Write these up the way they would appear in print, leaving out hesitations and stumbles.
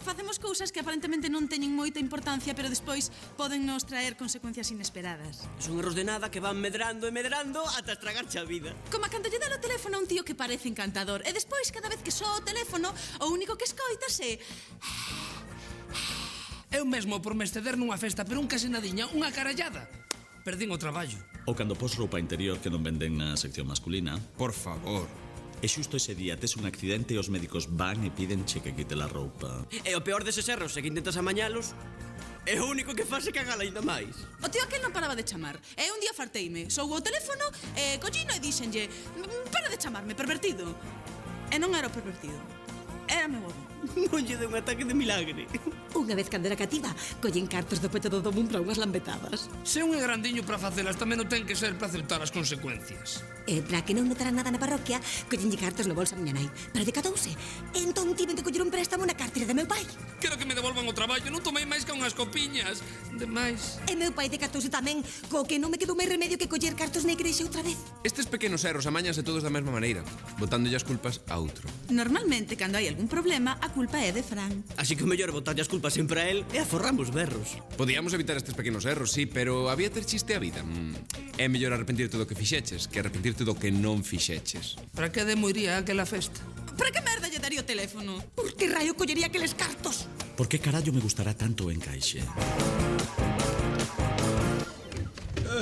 facemos cousas que aparentemente non teñen moita importancia, pero despois poden nos traer consecuencias inesperadas. Son erros de nada que van medrando e medrando ata estragarche a vida. Como cando lle dá o teléfono a un tío que parece encantador, e despois, cada vez que soa o teléfono, o único que escoitas é... Eu mesmo por me exceder nunha festa, pero un case nadiña, unha carallada. Perdín o traballo. Ou cando pos roupa interior que non venden na sección masculina. Por favor. E xusto ese día tes un accidente e os médicos van e pídenche que quite la roupa. E o peor deses erros é que intentas amañalos e o único que faz é cagala ainda máis. O tío aquel non paraba de chamar. E un día farteime, sou o teléfono, collino e díxenlle: para de chamarme, pervertido. E non era o pervertido, era meu avó. Non lle deu un ataque de milagre. Unha vez cando era cativa, collen cartos do peto do domo para unhas lambetadas. Se un é grandiño para facelas, tamén non ten que ser para aceptar as consecuencias. E para que non notaran nada na parroquia, collenlle cartos no bolso a miña nai. Pero decatouse. Entón tiven que coller un préstamo na carteira de meu pai. Quero que me devolvan o traballo, non tomei máis que unhas copiñas. Demais. E meu pai decatouse tamén, co que non me quedou máis remedio que coller cartos na igrexa outra vez. Estes pequenos erros amañanse todos da mesma maneira, botándolle as culpas a outro. Normalmente, cando hai algún problema, a culpa é de Fran. Así que o mellor é botarlle as culpas sempre a él e aforramos berros. Podíamos evitar estes pequenos erros, sí, pero había ter chiste a vida. É mellor arrepentirte do que fixeches que arrepentirte do que non fixeches. Para que demo iría aquela festa? Para que merda lle daría o teléfono? Por que raio collería aqueles cartos? Por que carallo me gustará tanto o encaixe?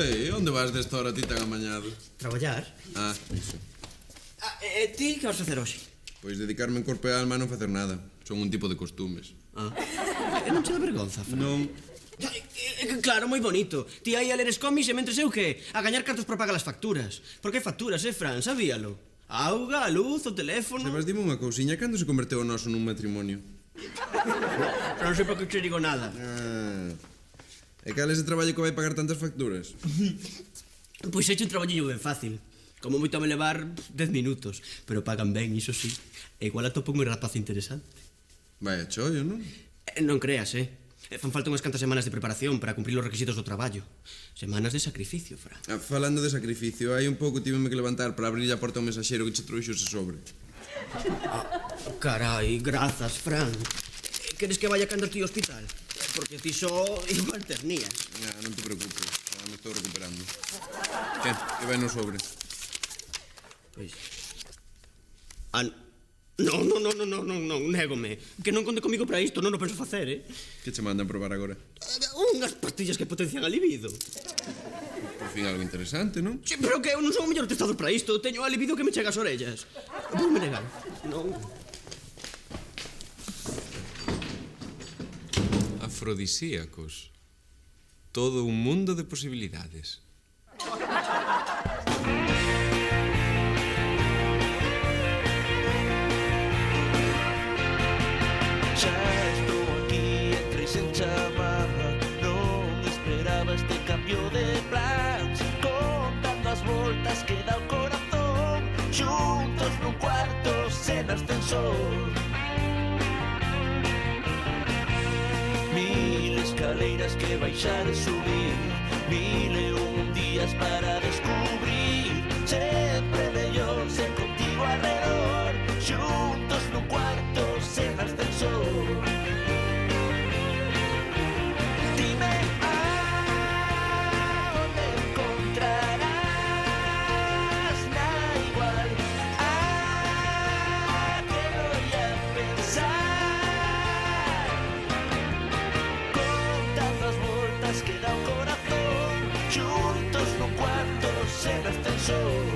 Ei, onde vas desta hora ti tan amañado? Traballar? Ah, iso. E ti que vas facer hoxe? Pois dedicarme en corpo e alma a non facer nada. Son un tipo de costumes. E non che dá vergonza, Fran? Non. Claro, moi bonito. Ti aí a ler cómics e mentres eu que? A gañar cartos para pagar as facturas. Por que facturas, Fran? Sabíalo. A auga, a luz, o teléfono... Sebas, dime unha cousiña. Cando se converteu o noso nun matrimonio? Non sei por que che digo nada. E cal é ese traballo que vai pagar tantas facturas? Pois hecho un traballiño ben fácil. Como moito a me levar 10 minutos. Pero pagan ben, iso sí. E igual atopo un rapaz interesante. Vaya chollo, non? Non creas, Fan falta unhas cantas semanas de preparación para cumprir os requisitos do traballo. Semanas de sacrificio, Fran. Falando de sacrificio, hai un pouco tiveme que levantar para abrir a porta ao mensaxeiro que che trouxo ese sobre. Carai, grazas, Fran. Queres que vaya cando ti ao hospital? Porque ti só igual ternías. Non te preocupes, me estou recuperando. Que vai no sobre? Pois... Non, négome. Que non conte comigo para isto, non o penso facer, Que che mandan probar agora? Unhas pastillas que potencian a libido. Por fin algo interesante, non? Sí, pero que eu non son o mellor testador para isto. Teño a libido que me chega as orellas. Vou me negar. Non. Afrodisíacos. Todo un mundo de posibilidades. Xa estou aquí entre sen chamar. Non esperaba este cambio de plans. Contando as voltas que dá o corazón. Xuntos nun cuarto sen ascensor. Mil escaleiras que baixar e subir. 1001 días para descubrir. Sempre mellor sen contigo alrededor. Xuntos nun cuarto sen ascensor. Dime aonde encontrarás na igual. Que voy a pensar. Contando as voltas que dá o corazón. Xuntos nun cuarto sen ascensor.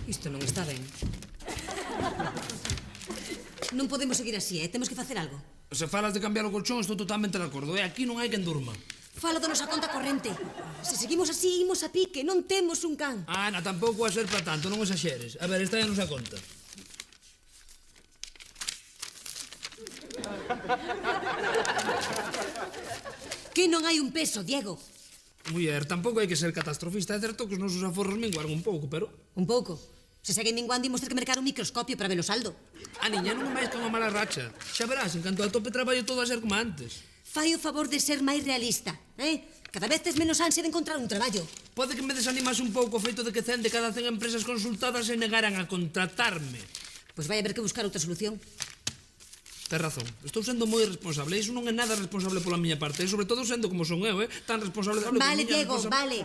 Isto non está ben. Non podemos seguir así, temos que facer algo. Se falas de cambiar o colchón, estou totalmente de acordo. E aquí non hai quen durma. Fala da nosa conta corrente. Se seguimos así, imos a pique, non temos un can. Ana, tampouco a ser para tanto, non exaxeres. A ver, esta é a nosa conta. Que non hai un peso, Diego. Muller, tampouco hai que ser catastrofista. É certo que os nosos aforros menguaron un pouco, pero... Un pouco. Se seguen minguando, imos ter que mercar un microscopio para ver o saldo. A niña non é máis que unha mala racha. Xa verás, en canto a tope traballo todo a ser como antes. Fai o favor de ser máis realista, Cada vez tes menos ansia de encontrar un traballo. Pode que me desanimase un pouco o feito de que 100 de cada 100 empresas consultadas se negaran a contratarme. Pois vai haber que buscar outra solución. Tens razón, estou sendo moi responsable. Iso non é nada responsable pola miña parte. E sobre todo sendo como son eu, tan responsable... Vale, Diego, vale.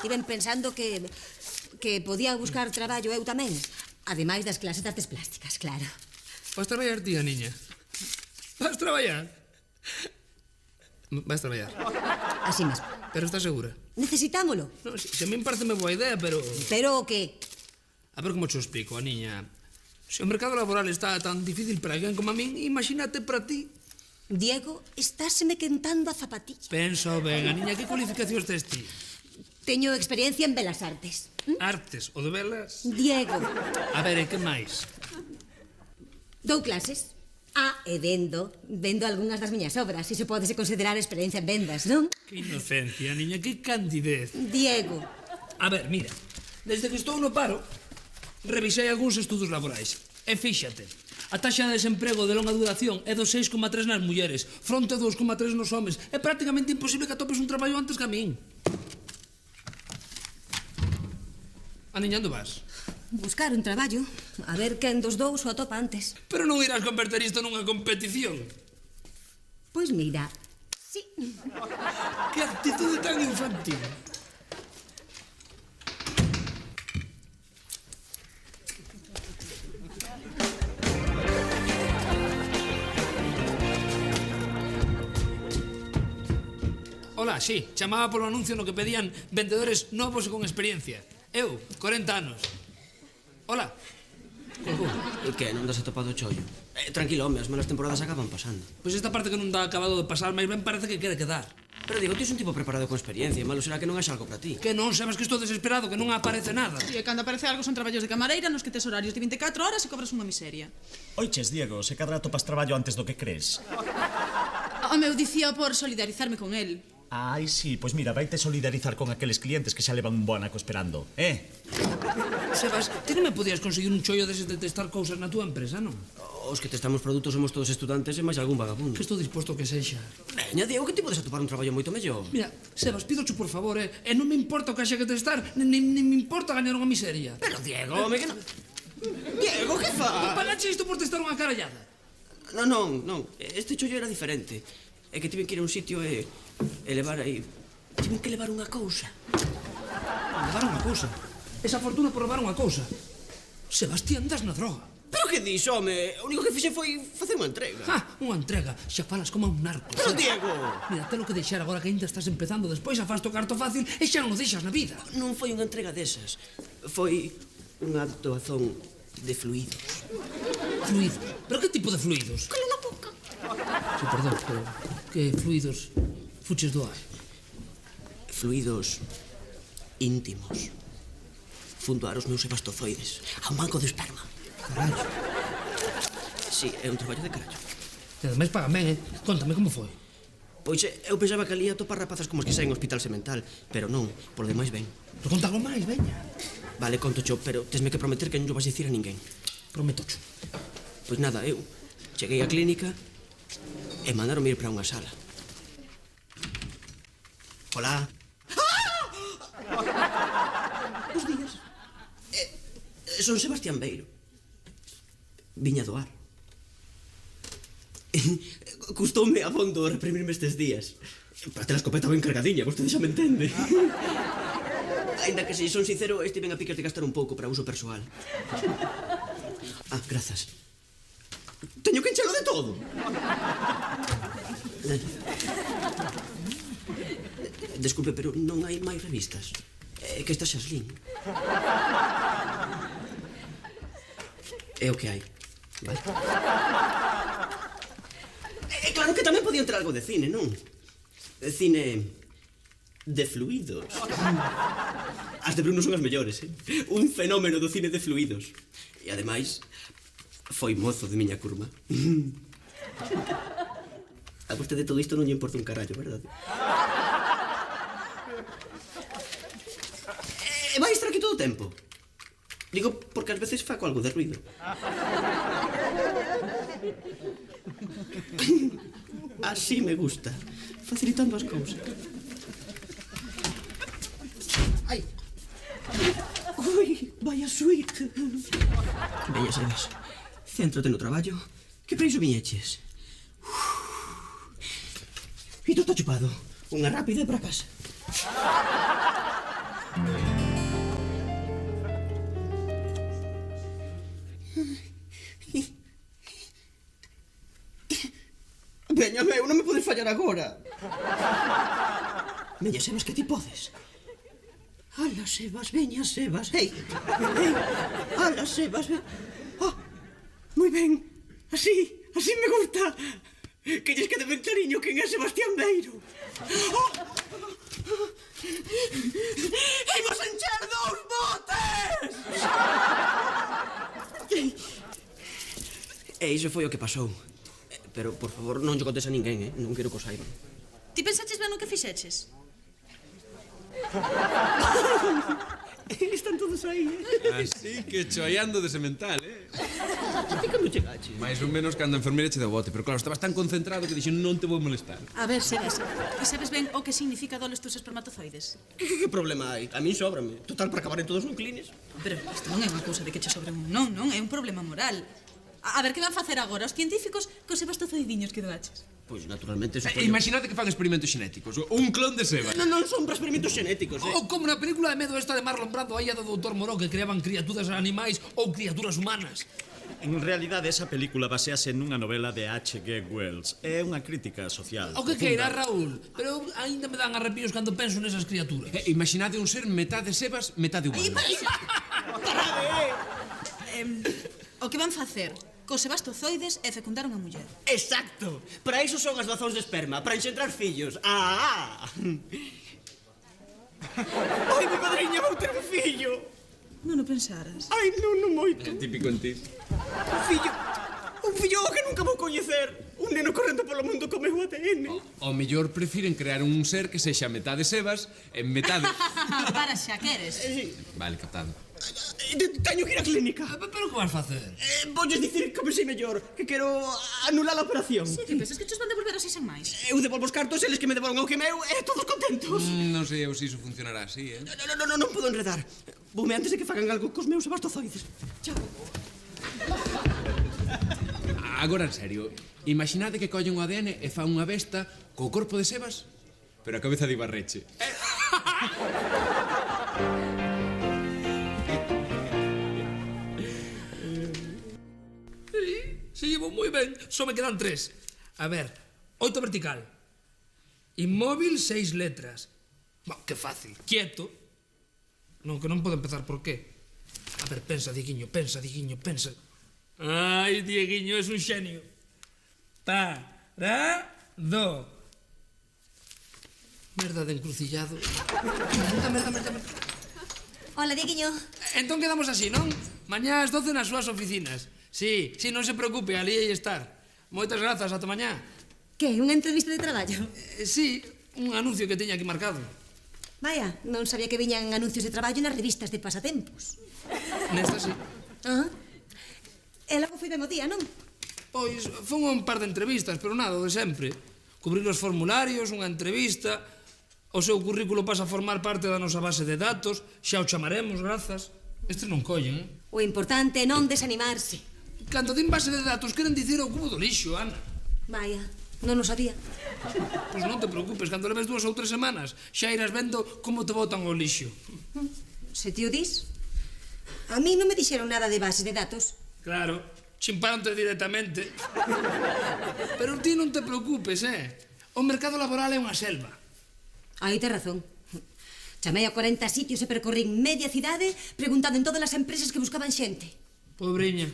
Estiven pensando que podía buscar traballo eu tamén. Ademais das clases de artes plásticas, claro. Vas traballar ti, a niña? Vas traballar? Vas traballar. Así mesmo. Pero estás segura? Necesitámolo. No, se a mí me parece moi boa idea, pero... Pero o que? A ver como te explico, a niña. Se o mercado laboral está tan difícil para alguén como a min, imagínate para ti. Diego, estáseme quentando a zapatilla. Pensa ben, a niña, que cualificacións tes ti? Teño experiencia en belas artes. Artes, o de velas? Diego, A ver, e que máis? dou clases. E vendo algunhas das miñas obras. Iso pódese considerar experiencia en vendas, non? Que inocencia, niña, que candidez. Diego, A ver, mira, desde que estou no paro, revisei algúns estudos laborais. E fíxate, a taxa de desemprego de longa duración é do 6,3 nas mulleres, fronte a 2,3 nos homes. É prácticamente imposible que atopes un traballo antes que a min. A niña, onde vas? buscar un traballo. A ver quen dos dous o atopa antes. Pero non irás converter isto nunha competición. Pois mira, sí. Que actitude tan infantil. Hola, sí, chamaba polo anuncio no que pedían vendedores novos e con experiencia. Eu, 40 anos. Hola. E que, non das atopado o chollo? Tranquilo, home, as malas temporadas acaban pasando. Pois esta parte que non dá acabado de pasar, máis ben parece que quere quedar. Pero digo, ti és un tipo preparado con experiencia, malo será que non haxa algo para ti. Que non, sabes que estou desesperado, que non aparece nada. E cando aparece algo son traballos de camareira nos que tes horarios de 24 horas e cobras unha miseria. Oiches, Diego, se cadra atopas traballo antes do que crees. Home, eu dicía por solidarizarme con el. Ai, sí, pois mira, vaite solidarizar con aqueles clientes que xa levan un bo anaco esperando, Sebas, ti non me podías conseguir un chollo deses de testar cousas na túa empresa, non? Os que testamos produtos somos todos estudantes e máis algún vagabundo. Que estou disposto que sexa. Veña, Diego, que ti podes atopar un traballo moito mellor. Mira, Sebas, pídocho por favor, e non me importa o que haxa que testar, nin me importa gañar unha miseria. Pero, Diego, home, que non... Diego, que fa? Pagache isto por testar unha carallada. Non, este chollo era diferente. É que tiven que ir a un sitio e levar aí... Tiven que levar unha cousa. Levar unha cousa? Esa fortuna por levar unha cousa. Sebastián, das na droga. Pero que dixo, home? O único que fixe foi facer unha entrega. Unha entrega. Xa falas como un narco. Pero, Diego! Mira, telo que deixar agora que ainda estás empezando. Despois a faz o carto fácil e xa non o deixas na vida. Non foi unha entrega desas. Foi unha doazón de fluidos. Fluidos? Pero que tipo de fluidos? Cala na boca. Sí, perdón, pero que fluidos fuches doar? Fluidos íntimos. Fundoar os meus sebastozoides a un banco de esperma. Carallo. Sí, é un traballo de carallo. E ademais pagan ben, Contame como foi. Pois eu pensaba que ali a topar rapazas como os que saen ao hospital semental, pero non, polo demais ben. Pero contalo máis, veña. Vale, conto cho, pero tesme que prometer que non lo vas dicir a ninguén. Prometocho. Pois nada, eu cheguei á clínica e mandaron ir para unha sala. Hola. Bos días. Son Sebastián Beiro. Viña doar. Custoume abondo reprimirme estes días. Para ter a escopeta ben cargadiña, vostede xa me entende. Ainda que se son sincero, estiven a piques de gastar un pouco para uso persoal. Grazas. Teño que enchelo de todo. Desculpe, pero non hai máis revistas. É que esta xa slin. É o que hai. Vale. Claro que tamén podía entrar algo de cine, non? Cine... de fluidos. As de Bruno son as mellores, Un fenómeno do cine de fluidos. E ademais, foi mozo de miña curma. A vostede todo isto non lle importa un carallo, verdade? E vai estar aquí todo o tempo? Digo porque ás veces faco algo de ruido. Así me gusta, facilitando as cousas. Ai. Ui, vaya suite. Veña, Sebas, céntrate no traballo. Que para iso viñeches? E tú está chupado. Unha rápida e para casa. Veña, meu, non me podes fallar agora. Veña, Sebas, que ti podes. Ala, Sebas, veña, Sebas. Ei, ei, ala, Sebas. Ah, moi ben. Así me gusta. Que lles quede ben clariño quen é Sebastián Beiro. Oh. Imos encher 2 botes! E iso foi o que pasou. Pero, por favor, non lle contes a ninguén, Non quero que o saiban. Ti pensaches ben o que fixeches? Están todos aí, Así que choiando de semental, Ti cando chegaches? Mais ou menos cando a enfermeira che deu bote, pero claro, estabas tan concentrado que dixo non te vou molestar. A ver, Sebas, ti sabes ben o que significa doles tus espermatozoides? Que problema hai? A min sóbrame. Total, para acabar en todos non clines. Pero isto non é unha cousa de que che sobre un non, é un problema moral. A ver, que van facer agora os científicos cos sebastozoidiños que doaches? Pois, naturalmente, supoño... Imaginate que fan experimentos xenéticos, un clon de Sebas. Non son para experimentos xenéticos, Ou como na película de medo esta de Marlon Brando, aí a do Dr. Moreau, que creaban criaturas animais ou criaturas humanas. En realidade, esa película basease nunha novela de H.G. Wells. É unha crítica social. O que queira, Raúl, pero aínda me dan arrepíos cando penso nesas criaturas. Imaginade un ser metade Sebas, metade humano. O que van facer cos sebastozoides é fecundar unha muller. Exacto. Para iso son as doazóns de esperma, para enxentrar fillos. Ai, mi madriña vou ter un fillo. Non o pensaras. Ai, non moito. Típico en ti. Un fillo que nunca vou coñecer. Un neno correndo polo mundo co meu ADN. O mellor prefiren crear un ser que sexa metade Sebas e metade... Para xa, queres? Vale, captado. Teño que ir á clínica. Pero que vas facer? Voulles dicir que me sei mellor, que quero anular a operación. Sí, que pensas que chos van devolver así sen máis? Eu devolvo os cartos, eles que me devolvan o que meu, e todos contentos. Non sei eu se iso funcionará así, Non podo enredar. Voume antes de que fagan algo cos meus sebastozoides. Chao. Agora, en serio, imaginade que collen o ADN e fan unha besta co corpo de Sebas, pero a cabeza de Ibarreche. Se llevo moi ben, só me quedan 3. A ver, 8 vertical. Inmóvil, 6 letras. Que fácil. Quieto. Non, que non podo empezar por qué. A ver, pensa, Dieguiño, pensa. Ai, Dieguiño, es un xenio. Parado. Merda de encrucillado. Merda. Hola, Dieguiño. Entón quedamos así, non? Mañá ás 12 nas súas oficinas. Sí, non se preocupe, ali hai estar. Moitas grazas, ata mañá. Que, unha entrevista de traballo? Sí, un anuncio que teña aquí marcado. Vaya, non sabía que viñan anuncios de traballo nas revistas de pasatempos. Nesta sí. E logo foi ben o día, non? Pois, foi un par de entrevistas, pero nada, de sempre. Cubrir os formularios, unha entrevista, o seu currículo pasa a formar parte da nosa base de datos, xa o chamaremos, grazas. Estes non collen, O importante é non desanimarse. Cando din base de datos, queren dicir o cubo do lixo, Ana. Vaya, non o sabía. Pois non te preocupes, cando leves 2 ou 3 semanas, xa irás vendo como te botan o lixo. Se ti o dis. A mí non me dixeron nada de base de datos. Claro, chimpándote directamente. Pero ti non te preocupes, O mercado laboral é unha selva. Aí tes razón. Chamei a 40 sitios e percorrín media cidade preguntando en todas as empresas que buscaban xente. Pobriña.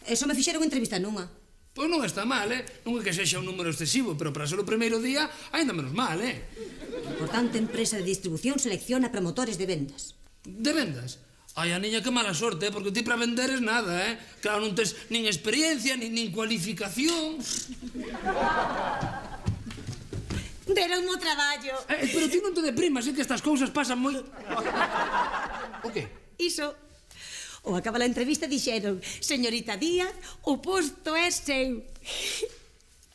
E só me fixeron entrevista nunha. Pois non está mal, Non é que sexa un número excesivo, pero para ser o primeiro día, aínda menos mal, Importante empresa de distribución selecciona promotores de vendas. De vendas? Ai, a niña, que mala sorte, porque ti para vender es nada, Claro, non tes nin experiencia, nin cualificación. Deron mo traballo. Pero ti non te deprimas, que estas cousas pasan moi... O que? Iso. Ao acabar a entrevista dixeron: señorita Díaz, o posto é seu.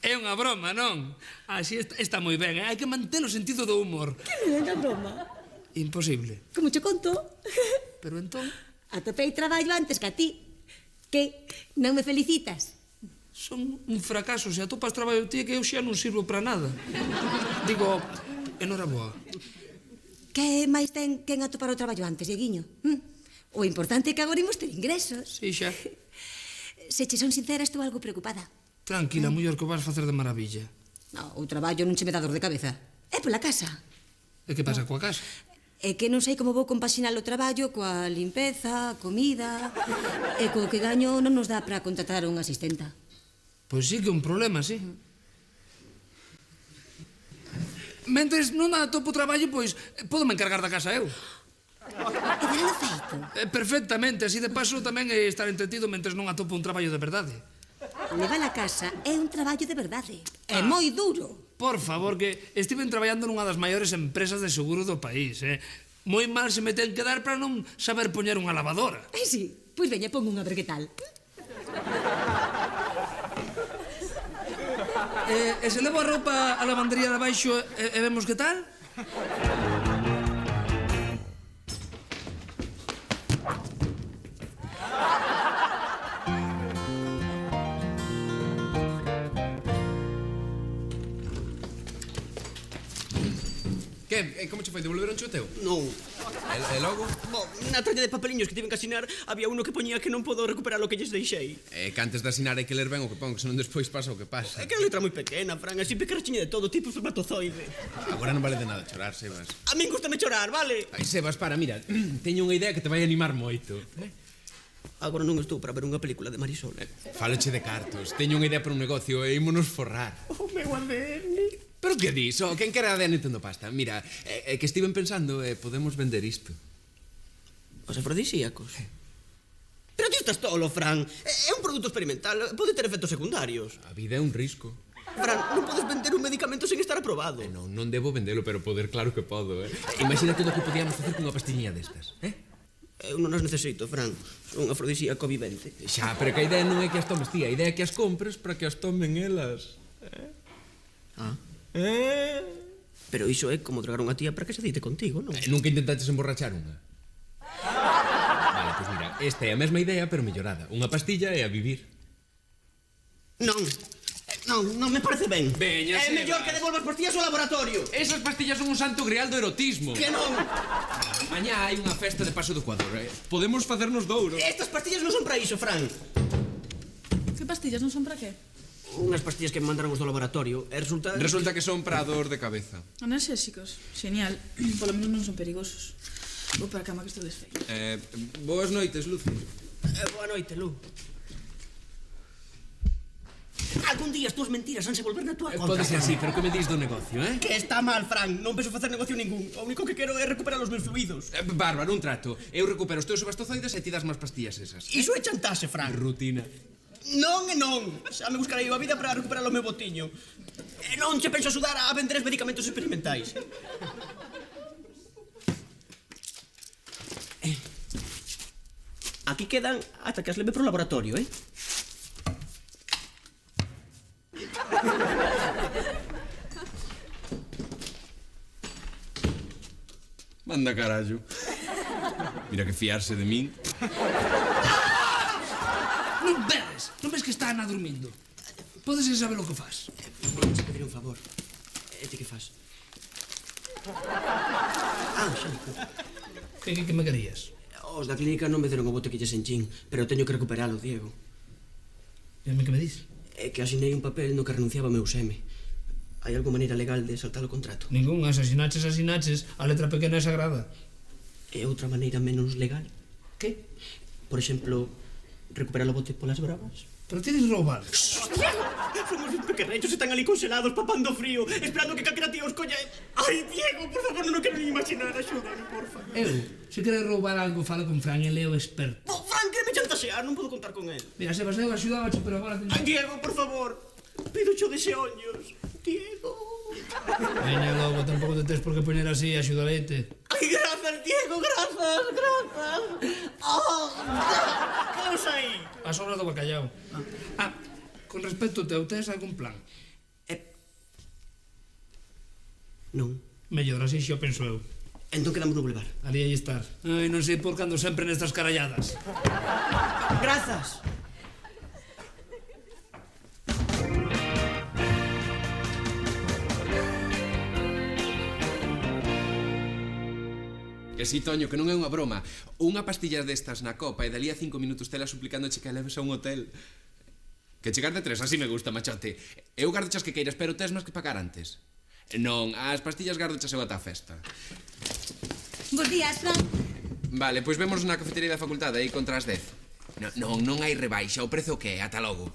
É unha broma, non? Así está moi ben, hai que manter o sentido do humor. Que non é unha broma? Imposible. Como che conto? Pero entón, Atopei traballo antes que a ti. Que, non me felicitas? son un fracaso. Se atopas traballo ti, que eu xa non sirvo para nada. Digo, enhoraboa. Que máis ten quen atopar o traballo antes, Dieguiño? O importante é que agora imos ter ingresos. Si, xa. Se che son sincera, estou algo preocupada. Tranquila, muller, que o vas facer de maravilla. No, o traballo non che me dá dor de cabeza. É pola casa. E que pasa coa casa? É que non sei como vou compaxinar o traballo coa limpeza, comida... E co que gaño non nos dá para contratar unha asistenta. Pois sí que é un problema, sí. Mentres non atopo traballo, pois pódome encargar da casa eu. E veralo feito. Perfectamente, así de paso tamén é estar entretido mentres non atopo un traballo de verdade. Levar a casa é un traballo de verdade. É moi duro. Por favor, que estiven traballando nunha das maiores empresas de seguro do país, Moi mal se me ten que dar para non saber poñer unha lavadora. Sí, pois veña, pon unha ver que tal. E se levo a roupa á lavandería de abaixo e vemos que tal? Que? Como che foi? Devolveron o teu? Non. E logo? Bo, na tralla de papeliños que tiven que asinar había uno que poñía que non podo recuperar o que lles deixei. Que antes de asinar hai que ler ben o que pon, que senón despois pasa o que pasa. É que a letra moi pequena, Fran, así pecarchiña de todo, tipo espermatozoide. Agora non vale de nada chorar, Sebas. A min gustame chorar, vale? Ai, Sebas, para, mira, teño unha idea que te vai animar moito. Agora non estou para ver unha película de Marisol, Fáloche de cartos, teño unha idea para un negocio e ímonos forrar. O meu ADN. Pero que dis? Quen quera ADN tendo pasta? Mira, que estiven pensando, podemos vender isto. Os afrodisíacos? Pero ti estás tolo, Fran. É un produto experimental, pode ter efectos secundarios. A vida é un risco. Fran, non podes vender un medicamento sen estar aprobado. Non debo vendelo, pero poder claro que podo, Imagina todo o que podíamos facer cunha pastillinha destas, Eu non as necesito, Fran. Son un afrodisíaco vivente. Xa, pero que a idea non é que as tomes ti, a idea é que as compres para que as tomen elas. Pero iso é como drogar unha tía para que se deite contigo, non? Nunca intentaches emborrachar unha? Vale, pois mira, esta é a mesma idea, pero mellorada. Unha pastilla e a vivir. Non, non me parece ben. Veña, É mellor que devolvas pastillas ao laboratorio. Esas pastillas son un santo grial do erotismo. Que non? Mañá hai unha festa de Paso do Ecuador. Podemos facernos douro. Estas pastillas non son para iso, Fran. Que pastillas non son para que? Unhas pastillas que me mandaron os do laboratorio. E Resulta que son para a dor de cabeza. Analxésicos. Genial. Polo menos non son perigosos. Vou para a cama que estou desfeito. Boas noites, Lucio. Boa noite, Lu. Algún día as túas mentiras hanse volver na túa conta. Pode ser así, pero que me dis do negocio, Que está mal, Fran. Non penso facer negocio ningún. O único que quero é recuperar os meus fluidos. Bárbaro, un trato. Eu recupero os teus sebastozoides e ti das máis pastillas esas. Iso é chantaxe, Fran. Rutina. Non e non. Xa me buscarei a vida para recuperar o meu botiño. E non che penso axudar a vender medicamentos experimentais. Aquí quedan ata que as leve pro laboratorio, Manda carallo. Mira que fiarse de min. Non ves? Non ves que está Ana dormindo? Podes saber o que faz. Vou pedir un favor. E ti que faz? Xa. Que me querías? Os da clínica non me deron o bote que lles enchín, pero teño que recuperalo, Diego. E a mí que me dis? É que asinei un papel no que renunciaba ao meu seme. Hai algunha maneira legal de saltar o contrato? Ningún, asasinaches, a letra pequena é sagrada. E outra maneira menos legal? Que? Por exemplo, recuperar o bote polas bravas? Pero tienes roubar. Somos uns pequerrechos, están ali congelados, papando frío, esperando que calquera tío os colla. Ai, Diego, por favor, non o quero ni imaginar, axúdame, porfa. Se queres roubar algo, fala con Fran, ele é o experto. Fran, quereme chantaxear, non podo contar con él. Mira, Sebas, eu axudábache, pero agora... Ai, Diego, por favor, pido xo de xeoños. Diego. Veña logo, tampouco te tes por que poñer así, axudaleite. Ai, grazas, del Diego, grazas. Oh, que eu saí? A sobra do bacallao. Con respecto ao teu, tes algún plan? Non. Mellor, así xa o penso eu. Entón quedamos no boulevard. Ali hai estar. Ai, non sei por cando sempre nestas caralladas. Grazas. Que si, Toño, que non é unha broma. Unha pastilla destas na copa e dali a 5 minutos tela suplicándoche que a leves a un hotel. Que chegar de 3, así me gusta, machote. Eu gardo chas que queiras, pero tes máis que pagar antes. Non, as pastillas gardo chas eu ata a festa. Bos días, Fran. Vale, pois vemos na cafetería da facultade aí contra as 10. Non hai rebaixa, o prezo que é, ata logo.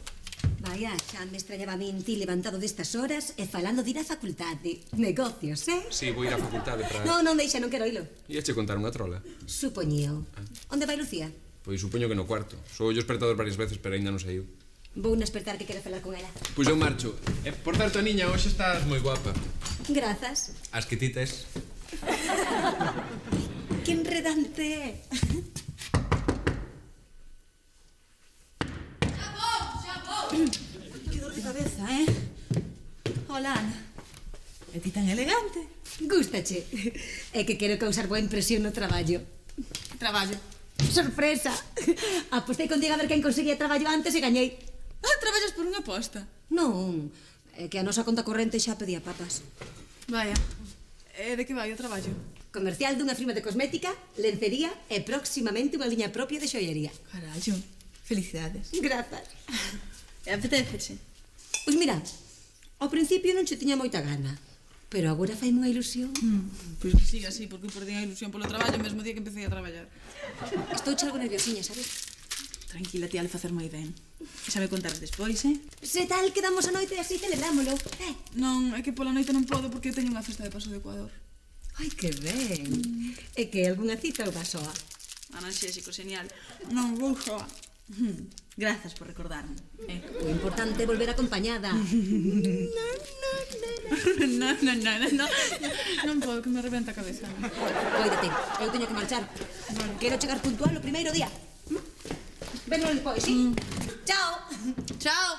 Vaya, xa me extrañaba a min ti levantado destas horas e falando de ir á facultade. Negocios, Si, vou ir á facultade para... Non, deixa, non quero ilo. Iache contar unha trola. Supoñío. Onde vai Lucía? Pois supoño que no cuarto. Sou o despertador varias veces, pero aínda non saiu. Vou non despertar que quero falar con ela. Pois eu marcho. Por certo, niña, hoxe estás moi guapa. Grazas. As que ti tes. Que enredante é. Que dor de cabeza, Hola, Ana. E ti tan elegante. Gústache. É que quero causar boa impresión no traballo. Traballo. Sorpresa. Apostei contigo a ver quen conseguía traballo antes e gañei. Traballas por unha aposta. Non, é que a nosa conta corrente xa pedía papas. Vaya. E de que vai o traballo? Comercial dunha firma de cosmética, lencería e próximamente unha liña propia de xoiería. Carallo. Felicidades. Grazas. E apetéceche? Pois mira, ao principio non che tiña moita gana, pero agora fai unha ilusión. Pois que siga así, porque perdín a ilusión polo traballo o mesmo día que empecé a traballar. Estou algo nerviosiña, sabes? Tranquila, tía, le facer moi ben. Que sabe contar despois, Se tal, quedamos a noite e así celebrámolo. Non, é que pola noite non podo porque teño unha festa de paso de Ecuador. Ai, que ben. É que algunha cita ou vas soa? Ananxésico, señal. Non, vou soa. Grazas por recordarme. O importante é volver acompañada. Non podo, que me rebenta a cabeza. Coídate, eu teño que marchar. Quero chegar puntual o primeiro día. Vengo despois, sí? Chao. Chao.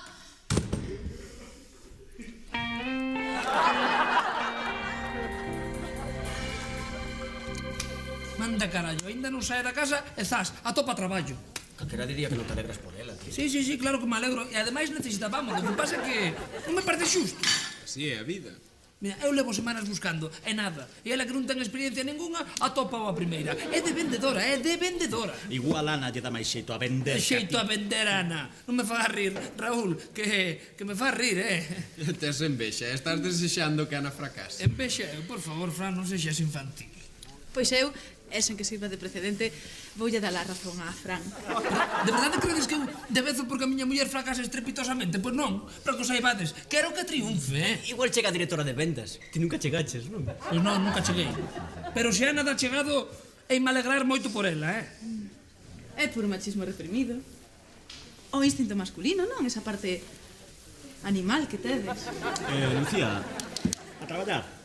Manda carallo, aínda non sae da casa e zas, atopa traballo. Calquera diría que non te alegras por ela, tío. Sí, claro que me alegro. E ademais necesitábamos. O que pasa é que non me parece xusto. Así é a vida. Mira, eu levo semanas buscando, e nada. E ela que non ten experiencia ninguna, atopa a primeira. É de vendedora, Igual Ana lle dá máis xeito a vender. Xeito a vender, Ana. Non me fagas rir, Raúl, que me faz rir, Tes envexa, estás desexando que Ana fracase. Envexa, por favor, Fran, non sexas infantil. Pois eu, sen que sirva de precedente, voulle dar a razón a Fran. De verdade credes que eu debezo porque a miña muller fracase estrepitosamente? Pois non, pero que saibades, quero que triunfe, Igual chega a directora de vendas. Ti nunca chegaches, non? Pois non, nunca cheguei. Pero se Ana dá chegado, ei me alegrar moito por ela, É por machismo reprimido. O instinto masculino, non? Esa parte animal que tedes. Lucía, a traballar.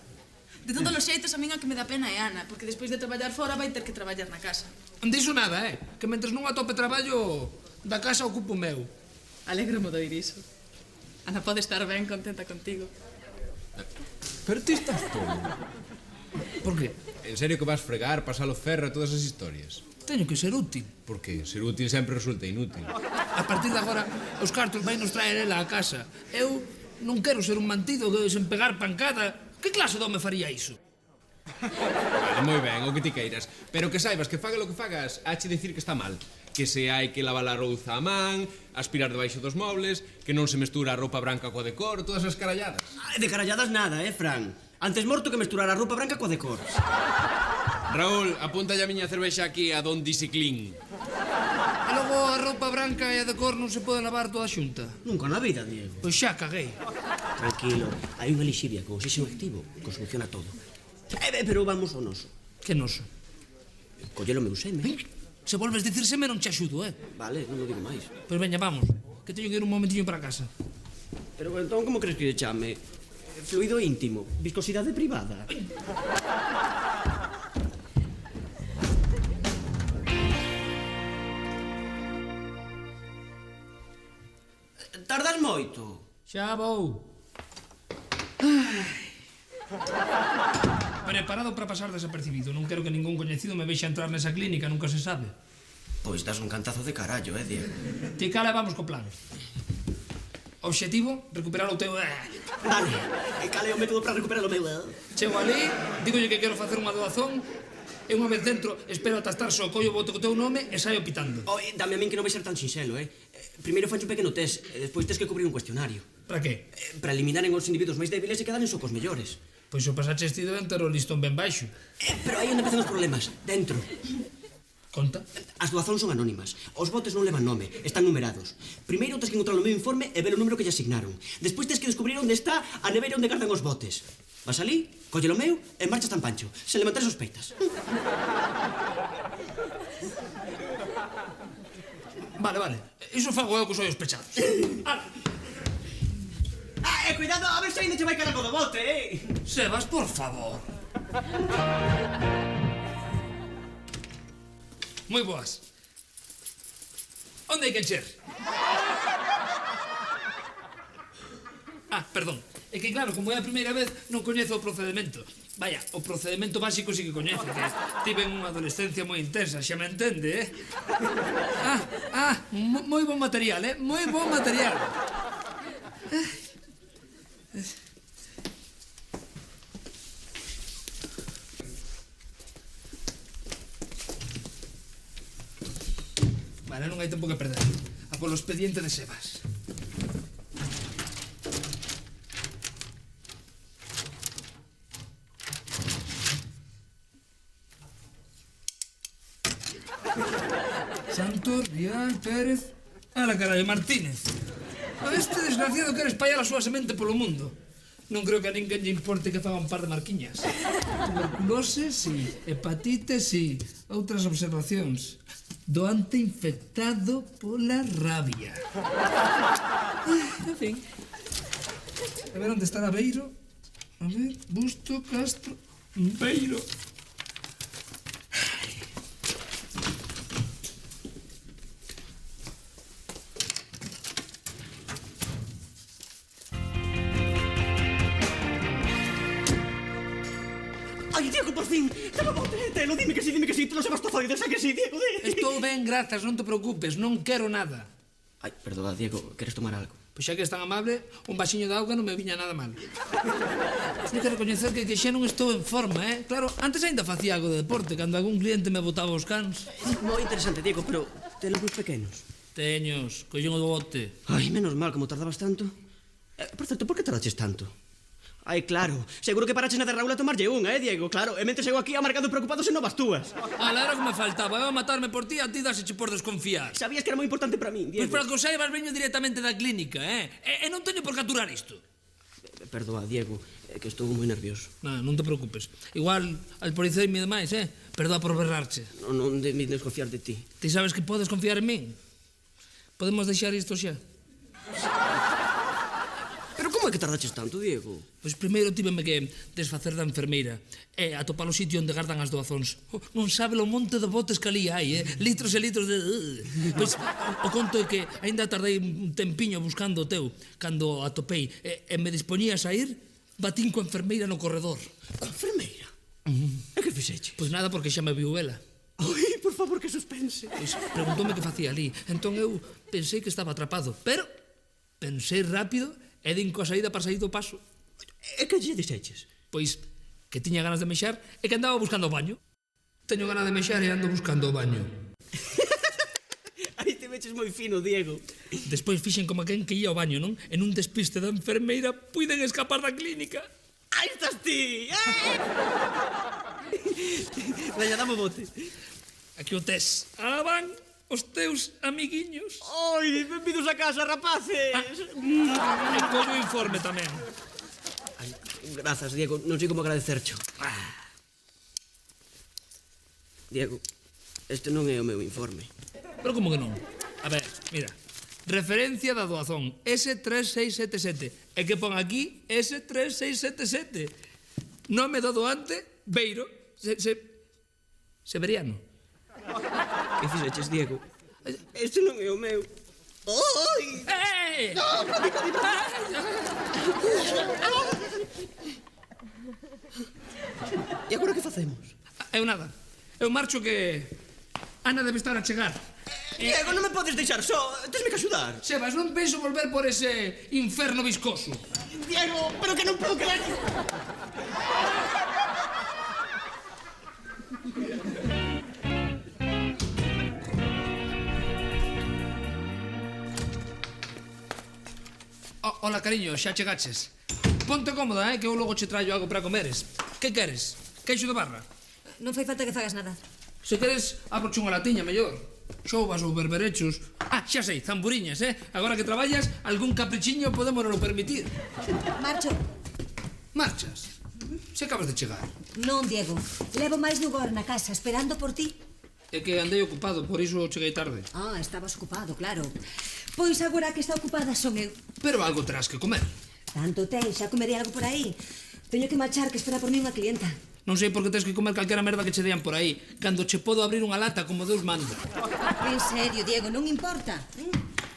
De todos os xeitos, a min a que me dá pena é Ana, porque despois de traballar fora vai ter que traballar na casa. Non dixo nada, que mentres non atope traballo da casa ocupo o meu. Alegro-me de oír iso. Ana pode estar ben contenta contigo. Pero ti estás todo. Por que? En serio que vas fregar, pasar o ferro e todas as historias? Teño que ser útil. Por que? Ser útil sempre resulta inútil. A partir de agora, os cartos vai nos traer ela a casa. Eu non quero ser un mantido que sen pegar pancada. Que clase de home faría iso? Vale, moi ben, o que ti queiras. Pero que saibas que faga lo que fagas, hache dicir que está mal. Que se hai que lavar a rouza a man, aspirar debaixo dos mobles, que non se mestura a roupa branca coa de cor, todas as caralladas. De caralladas nada, Fran? Antes morto que mesturar a roupa branca coa de cor. Raúl, apúntalle a miña cervexa aquí a Don Disiclín. E logo a roupa branca e a de cor non se pode lavar toda xunta. Nunca na vida, Diego. Pois xa caguei. Tranquilo, hai unha lixivia con oxígeno activo que soluciona todo. Pero vamos ao noso. Que noso? Collelo meu seme. Se volves dicir seme non che axudo, Vale, non o digo máis. Pois veña, vamos, que teño que ir un momentiño para casa. Pero entón, como crees que lle chame? Fluido íntimo, viscosidade privada. 18. Xa vou. Preparado para pasar desapercibido. Non quero que ningún coñecido me vexa entrar nesa clínica, nunca se sabe. Pois das un cantazo de carallo, Diego. Ti cala, vamos co plan. Obxectivo, recuperar o teu... Dale, cal é o método para recuperar o meu? Chego ali, dígolle que quero facer unha doazón, e unha vez dentro, espero ata estar só, collo, boto co teu nome e saio pitando. Dame a min que non vai ser tan sinxelo, Primeiro fancho un pequeno test, e despois tes que cubrir un cuestionario. Para que? Para eliminaren os individuos máis débiles e quedaren só cos mellores. Pois o pasaches ti deben ter o listón ben baixo. Pero aí onde empezan os problemas, dentro. Conta. As doazóns son anónimas. Os botes non levan nome, están numerados. Primeiro tes que encontrar o meu informe e ver o número que lle asignaron. Despois tes que descubrir onde está a nevera onde gardan os botes. Vas ali, colle o meu e marchas tan pancho, sen levantar sospeitas. Vale. Iso fago eu cos ollos pechados. Cuidado, a ver se ainda che vai calar do bote, Sebas, por favor. Moi boas. Onde hai que encher? Perdón. É que claro, como é a primeira vez, non coñezo o procedimento. Vaya, o procedimento básico sí que coñezo, que tive unha adolescencia moi intensa, xa me entende, moi bon material, moi bon material. Vale, non hai tempo que perder. A polo expediente de Sebas. Santos, Rial, Pérez... Ala, carallo, Martínez. Este desgraciado quere espallar a súa semente polo mundo. Non creo que a ninguén lle importe que faga un par de marquiñas. Tuberculose, sí. Hepatite, sí. Outras observacións. Doante infectado pola rabia. En fin. A ver onde estará Beiro. A ver, Busto, Castro... Beiro. Ai, Diego, por fin! Telo bote, telo, dime que sí, te lo sebastozoides, que sí, Diego, Estou ben, grazas, non te preocupes, non quero nada. Ai, perdoa, Diego, queres tomar algo? Pois xa que és tan amable, un vaxiño de auga non me viña nada mal. Teño que recoñecer que xa non estou en forma, Claro, antes ainda facía algo de deporte, cando algún cliente me botaba os cans. Moi interesante, Diego, pero telos moi pequenos. Teños, collón o bote. Ai, menos mal, como tardabas tanto. Por certo, por que tardaches tanto? Ai, claro, seguro que paraches na de Raúl a tomarlle unha, Diego, claro. E mentre chego aquí amargado preocupado sen novas túas. Ala, era o que me faltaba, eu a matarme por ti, a ti daseche por desconfiar. Sabías que era moi importante para min, Diego. Pois para que o saibas veño directamente da clínica, E non teño por que aturar isto. Perdoa, Diego, é que estou moi nervioso. Non te preocupes. Igual, alporicei-me demais, Perdoa por berrarche. Non debes desconfiar de ti. Ti sabes que podes confiar en min? Podemos deixar isto xa? Pero como é que tardaches tanto, Diego? Pois primeiro tiveme que desfacer da enfermeira e atopar o sitio onde gardan as doazóns. Non sabe o monte de botes que ali hai, litros e litros de... Pois o conto é que aínda tardei un tempiño buscando o teu. Cando atopei e me dispoñía a sair, batín coa enfermeira no corredor. A enfermeira? E que fixeche? Pois nada, porque xa me viu ela. Ai, por favor, que suspense. Pois preguntoume que facía ali. Entón eu pensei que estaba atrapado, pero pensei rápido e din coa saída para sair do paso. E que lle dixeches? Pois que tiña ganas de mexar e que andaba buscando o baño. Teño ganas de mexar e ando buscando o baño. Aí te veches moi fino, Diego. Despois fixen como quen que ia ao baño, non? En un despiste da enfermeira puiden escapar da clínica. Aí estás ti! Veña, dame o bote. Aquí o tes. Van os teus amiguiños. Oi, benvidos a casa, rapaces. E collo o informe tamén. Ai, grazas, Diego, non sei como agradecercho. Diego, este non é o meu informe. Pero como que non? A ver, mira. Referencia da doazón, S3677. E que pon aquí S3677. Nome do doante, Beiro. Severiano. Que fixeches, Diego? Este non é o meu. Ei! E agora que facemos? Eu nada. Eu marcho que Ana debe estar a chegar. Diego, non me podes deixar só. Tesme que axudar. Sebas, non penso volver por ese inferno viscoso. Diego, pero que non podo creer. Hola, cariño, xa chegaches. Ponte cómoda, que eu logo che traio algo para comeres. Que queres? Queixo de barra? Non fai falta que fagas nada. Se queres, abroche unha latiña, mellor. Xouvas ou berberechos. Xa sei, zamburiñas, Agora que traballas, algún caprichiño podémonos permitir. Marcho. Marchas? Se acabas de chegar. Non, Diego. Levo máis dunha hora na casa esperando por ti. É que andei ocupado, por iso cheguei tarde. Ah, estabas ocupado, claro. Pois agora que está ocupada son eu. Pero algo terás que comer. Tanto ten, xa comerei algo por aí. Teño que marchar, que espera por mí unha clienta. Non sei por que tens que comer calquera merda que che dean por aí, cando che podo abrir unha lata como Deus manda. En serio, Diego, non importa.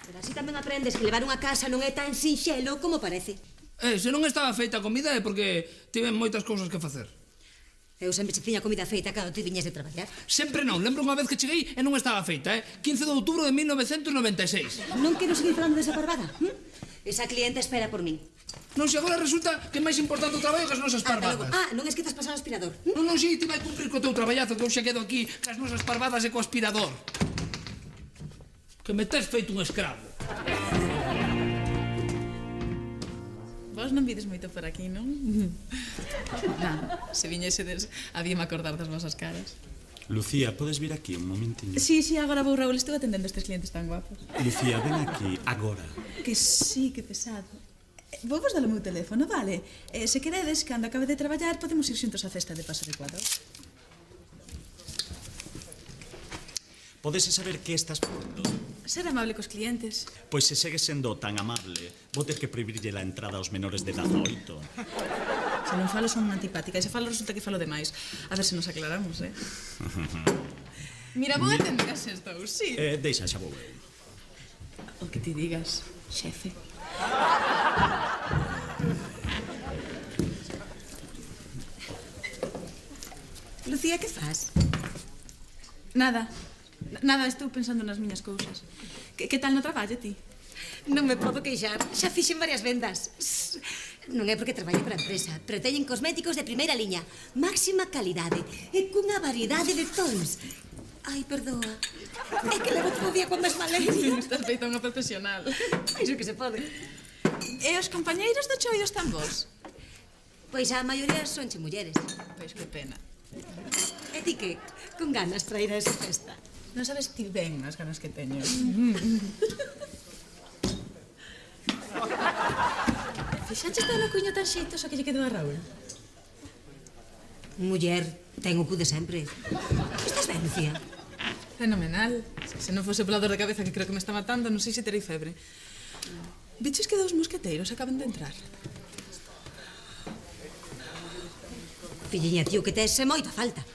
Pero así tamén aprendes que levar unha casa non é tan sinxelo como parece. Se non estaba feita a comida é porque tiven moitas cousas que facer. Eu sempre che tiña comida feita cando ti viñes de traballar. Sempre non, lembro unha vez que cheguei e non estaba feita, 15 de outubro de 1996. Non quero seguir falando desa parvada. Esa clienta espera por min. Non, se agora resulta que é máis importante o traballo que as nosas parvadas. Non esquezas pasar o aspirador. Non, si, ti vai cumprir co teu traballazo, que eu xa quedo aquí cas nosas parvadas e co aspirador. Que me tes feito un escravo. Vos non vides moito por aquí, non? Non, se viñesedes, habíame acordar das vosas caras. Lucía, podes vir aquí un momentinho? Sí, agora vou, Raúl, estou atendendo estes clientes tan guapos. Lucía, ven aquí, agora. Que sí, que pesado. Vou vos dar o meu teléfono, vale? Se queredes, cando acabe de traballar, podemos ir xuntos á festa de Paso de Ecuador. Podes saber que estás facendo? Ser amable cos clientes. Pois se segues sendo tan amable, vou ter que prohibirlle a entrada aos menores de 18. Se non falo son antipática, e se falo resulta que falo demais. A ver se nos aclaramos, Mira, vou atender a estes dous, sí. Deixa, xa vou eu. O que ti digas, xefe. Lucía, que faz? Nada, estou pensando nas miñas cousas. Que tal no traballo, ti? Non me podo queixar, xa fixen varias vendas. Non é porque traballo para a empresa, pero teñen cosméticos de primeira liña, máxima calidade e cunha variedade de tons. Ai, perdoa. É que levo todo o día con mesma alegría. Estás feita unha profesional. Iso que se pode. E os compañeiros do choio están vos? Pois a maioría sonche mulleres. Pois que pena. E ti que? Con ganas para ir a esa festa? Non sabes ti ben as ganas que teño. Fixaches toda a cuña tan xeitosa que lle quedou a Raúl? Muller, ten o cu de sempre. Estás ben, Lucía? Fenomenal. Se non fose pola dor de cabeza que creo que me está matando, non sei se terei febre. Viches que 2 mosqueteiros acaban de entrar? Filliña, tío, que tes moita falta.